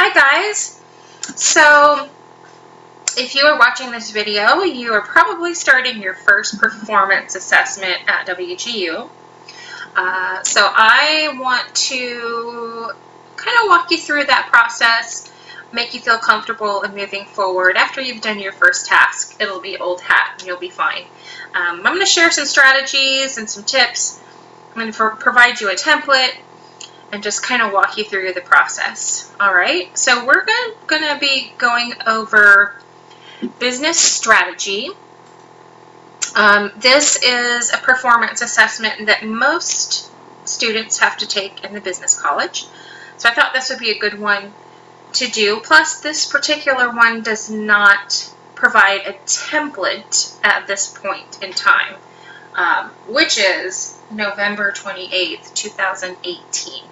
Hi guys! So if you are watching this video, you are probably starting your first performance assessment at WGU. So I want to kind of walk you through that process, make you feel comfortable in moving forward. After you've done your first task, it'll be old hat and you'll be fine. I'm going to share some strategies and some tips. I'm going to provide you a template and just kind of walk you through the process. All right, so we're going to be going over business strategy. This is a performance assessment that most students have to take in the business college. So I thought this would be a good one to do. Plus, this particular one does not provide a template at this point in time, which is November 28th, 2018.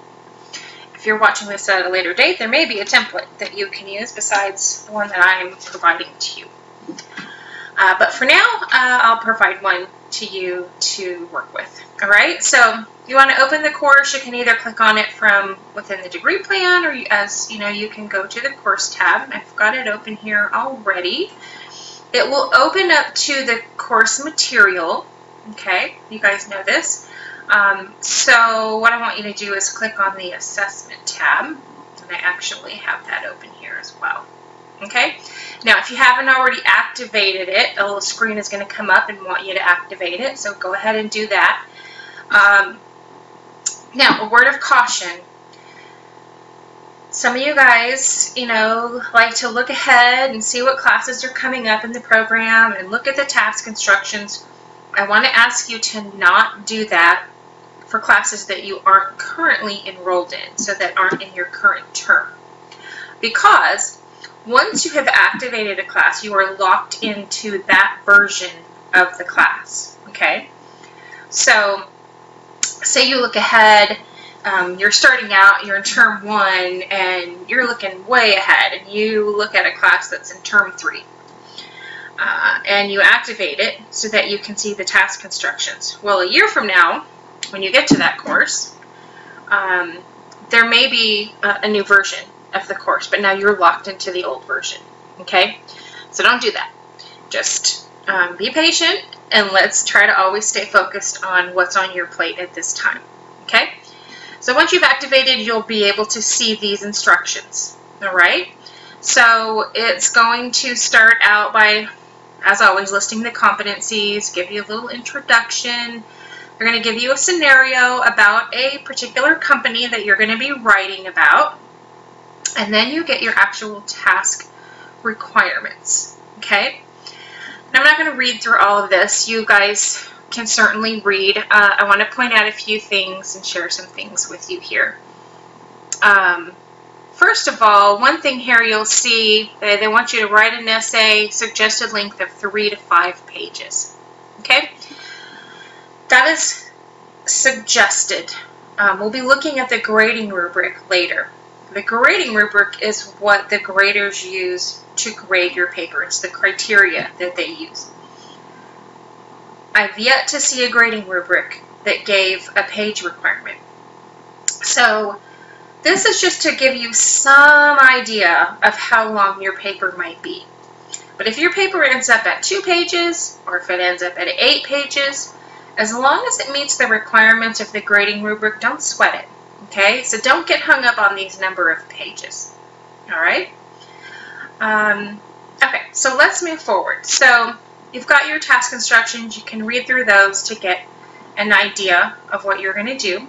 If you're watching this at a later date, there may be a template that you can use besides the one that I'm providing to you. But for now, I'll provide one to you to work with. All right, so you want to open the course, you can either click on it from within the degree plan, or you can go to the course tab. I've got it open here already. It will open up to the course material. Okay, you guys know this. So what I want you to do is click on the assessment tab, and I actually have that open here as well. Okay, now if you haven't already activated it, a little screen is going to come up and want you to activate it, so go ahead and do that. Now, a word of caution. Some of you guys, like to look ahead and see what classes are coming up in the program and look at the task instructions. I want to ask you to not do that for classes that you aren't currently enrolled in, so that aren't in your current term. Because once you have activated a class, you are locked into that version of the class, okay? So, say you look ahead, you're starting out, you're in term 1, and you're looking way ahead, and you look at a class that's in term 3. And you activate it so that you can see the task instructions. Well, a year from now, when you get to that course, there may be a new version of the course, but now you're locked into the old version, okay? So don't do that. Just be patient, and let's try to always stay focused on what's on your plate at this time, okay? So once you've activated, you'll be able to see these instructions, all right? So it's going to start out by, as always, listing the competencies, give you a little introduction. They're going to give you a scenario about a particular company that you're going to be writing about, and then you get your actual task requirements, okay? And I'm not going to read through all of this. You guys can certainly read. I want to point out a few things and share some things with you here. First of all, one thing here you'll see, they want you to write an essay, suggested length of 3 to 5 pages, okay? That is suggested. We'll be looking at the grading rubric later. The grading rubric is what the graders use to grade your paper. It's the criteria that they use. I've yet to see a grading rubric that gave a page requirement. So this is just to give you some idea of how long your paper might be. But if your paper ends up at 2 pages, or if it ends up at 8 pages, as long as it meets the requirements of the grading rubric, don't sweat it, okay? So don't get hung up on these number of pages, all right? Okay, so let's move forward. So you've got your task instructions. You can read through those to get an idea of what you're going to do.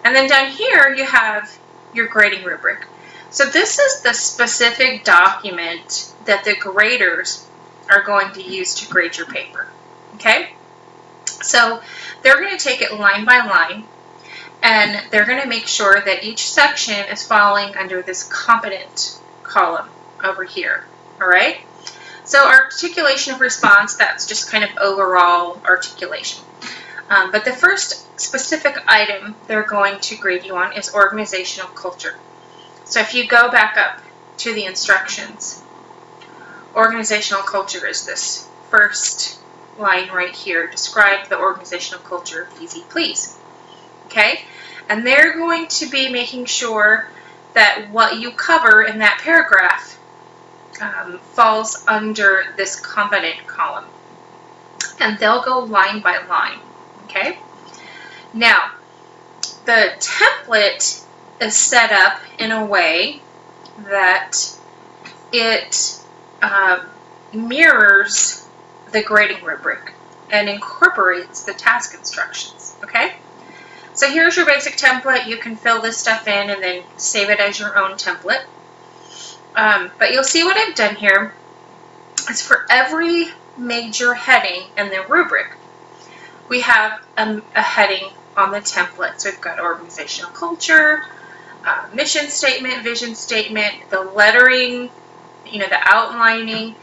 And then down here, you have your grading rubric. So this is the specific document that the graders are going to use to grade your paper, okay? So they're going to take it line by line, and they're going to make sure that each section is falling under this competent column over here, all right? So articulation of response, that's just kind of overall articulation. But the first specific item they're going to grade you on is organizational culture. So if you go back up to the instructions, organizational culture is this first line right here. Describe the organizational culture, easy please. Okay? And they're going to be making sure that what you cover in that paragraph falls under this competent column. And they'll go line by line, okay? Now, the template is set up in a way that it mirrors the grading rubric and incorporates the task instructions, okay? So here's your basic template. You can fill this stuff in and then save it as your own template. But you'll see what I've done here is for every major heading in the rubric, we have a heading on the template. So we've got organizational culture, mission statement, vision statement, the lettering, the outlining,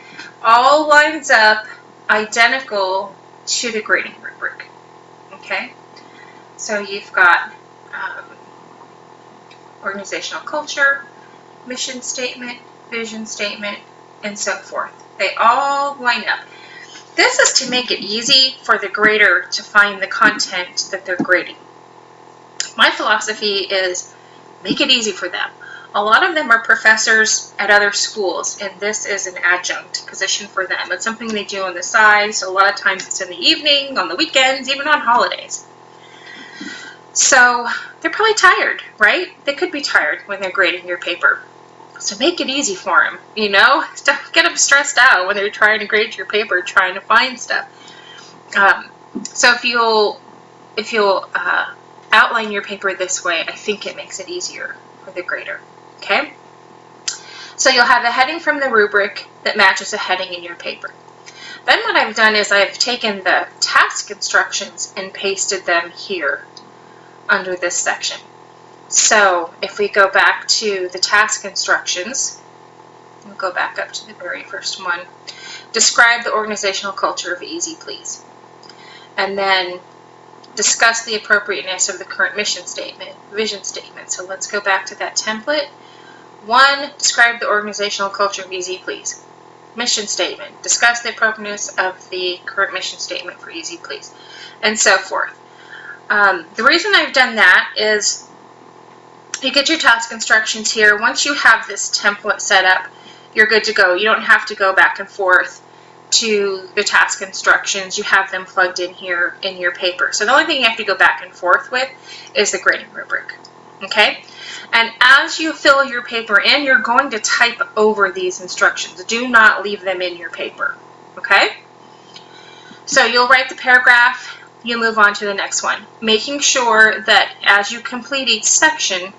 all lines up identical to the grading rubric, okay? So you've got organizational culture, mission statement, vision statement, and so forth. They all line up. This is to make it easy for the grader to find the content that they're grading. My philosophy is make it easy for them. A lot of them are professors at other schools, and this is an adjunct position for them. It's something they do on the side, so a lot of times it's in the evening, on the weekends, even on holidays. So they're probably tired, right? They could be tired when they're grading your paper. So make it easy for them, Don't get them stressed out when they're trying to grade your paper, trying to find stuff. So if you'll outline your paper this way, I think it makes it easier for the grader, okay? So you'll have a heading from the rubric that matches a heading in your paper. Then what I've done is I've taken the task instructions and pasted them here under this section. So if we go back to the task instructions, we'll go back up to the very first one. Describe the organizational culture of Easy Please. And then discuss the appropriateness of the current mission statement, vision statement. So let's go back to that template. 1, describe the organizational culture of Easy Please. Mission statement, discuss the appropriateness of the current mission statement for Easy Please, and so forth. The reason I've done that is you get your task instructions here. Once you have this template set up, you're good to go. You don't have to go back and forth to the task instructions. You have them plugged in here in your paper. So the only thing you have to go back and forth with is the grading rubric, okay? And as you fill your paper in, you're going to type over these instructions. Do not leave them in your paper, okay? So you'll write the paragraph, you move on to the next one, making sure that as you complete each section,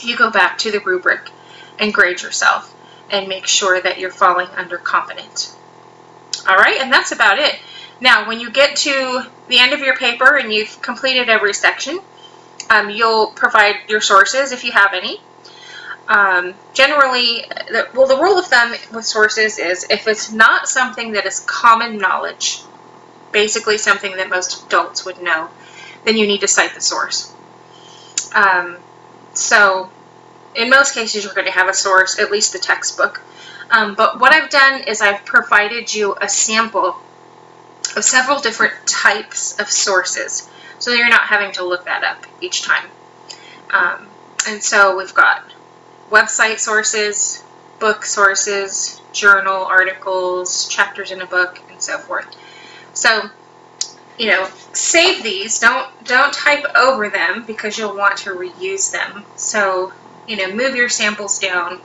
you go back to the rubric and grade yourself and make sure that you're falling under competent. All right, and that's about it. Now, when you get to the end of your paper and you've completed every section, you'll provide your sources if you have any. Generally, the rule of thumb with sources is if it's not something that is common knowledge, basically something that most adults would know, then you need to cite the source. So in most cases, you're going to have a source, at least the textbook. But what I've done is I've provided you a sample of several different types of sources, so you're not having to look that up each time. And so we've got website sources, book sources, journal articles, chapters in a book, and so forth. So, save these. Don't type over them because you'll want to reuse them. So, move your samples down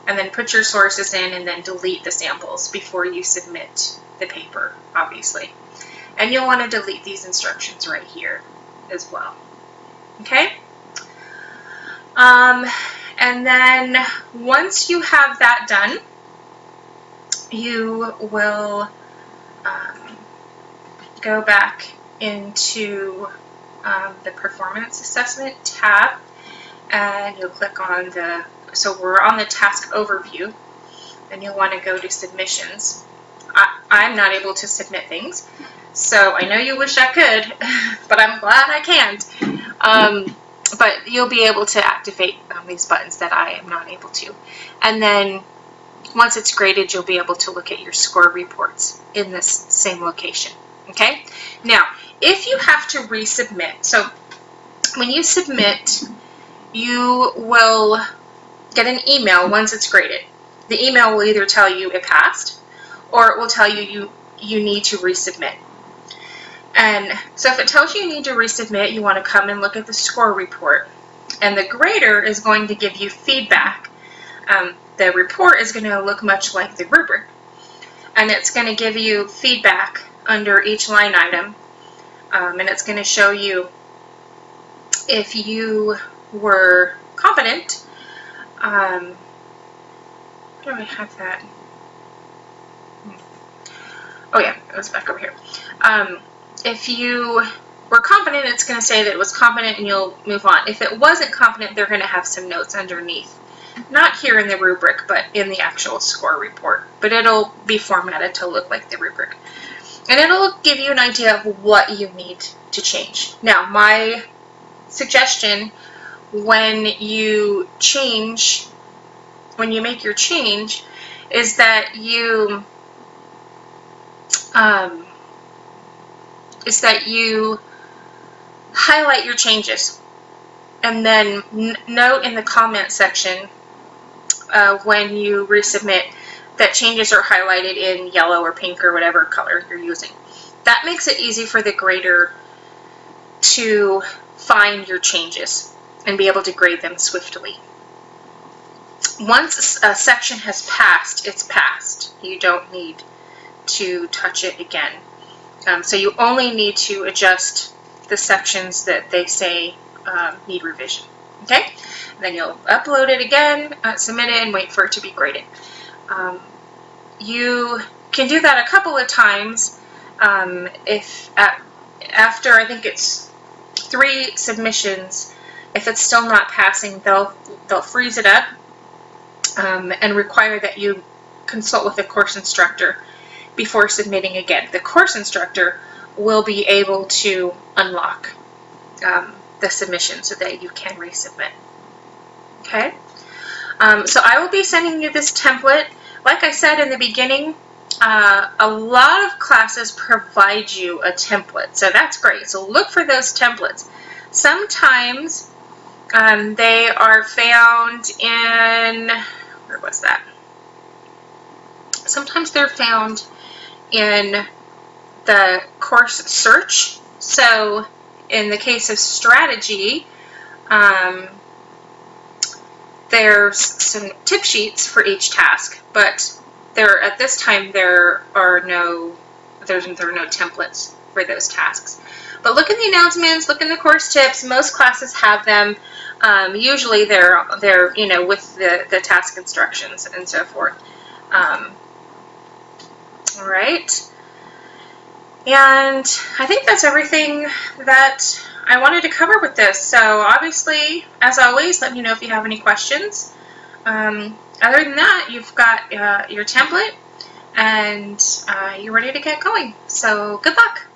and then put your sources in and then delete the samples before you submit the paper, obviously. And you'll want to delete these instructions right here as well. Okay? And then once you have that done, you will go back into the performance assessment tab, and you'll click on so we're on the task overview, and you'll want to go to submissions. I'm not able to submit things, so I know you wish I could, but I'm glad I can't. But you'll be able to activate these buttons that I am not able to. And then once it's graded, you'll be able to look at your score reports in this same location. Okay? Now, if you have to resubmit, so when you submit you will get an email once it's graded. The email will either tell you it passed, or it will tell you you need to resubmit. And so if it tells you need to resubmit, you want to come and look at the score report. And the grader is going to give you feedback. The report is going to look much like the rubric. And it's going to give you feedback under each line item. And it's going to show you if you were competent. Where do I have that? Oh yeah, it was back over here. If you were competent, it's going to say that it was competent and you'll move on. If it wasn't competent, they're going to have some notes underneath. Not here in the rubric, but in the actual score report. But it'll be formatted to look like the rubric. And it'll give you an idea of what you need to change. Now, my suggestion when you make your change, is that you highlight your changes, and then note in the comment section when you resubmit that changes are highlighted in yellow or pink or whatever color you're using. That makes it easy for the grader to find your changes and be able to grade them swiftly. Once a section has passed, it's passed. You don't need to touch it again. So you only need to adjust the sections that they say need revision. Okay? And then you'll upload it again, submit it, and wait for it to be graded. You can do that a couple of times. After, I think it's 3 submissions, if it's still not passing, they'll freeze it up and require that you consult with the course instructor before submitting again. The course instructor will be able to unlock the submission so that you can resubmit. Okay? So I will be sending you this template. Like I said in the beginning, a lot of classes provide you a template, so that's great. So look for those templates. Sometimes they are found in, where was that? Sometimes they're found in the course search. So in the case of strategy, there's some tip sheets for each task, but at this time there are no templates for those tasks. But look in the announcements, look in the course tips. Most classes have them. Usually they're with the task instructions and so forth. All right. And I think that's everything that I wanted to cover with this. So obviously, as always, let me know if you have any questions. Other than that, you've got your template and you're ready to get going. So good luck.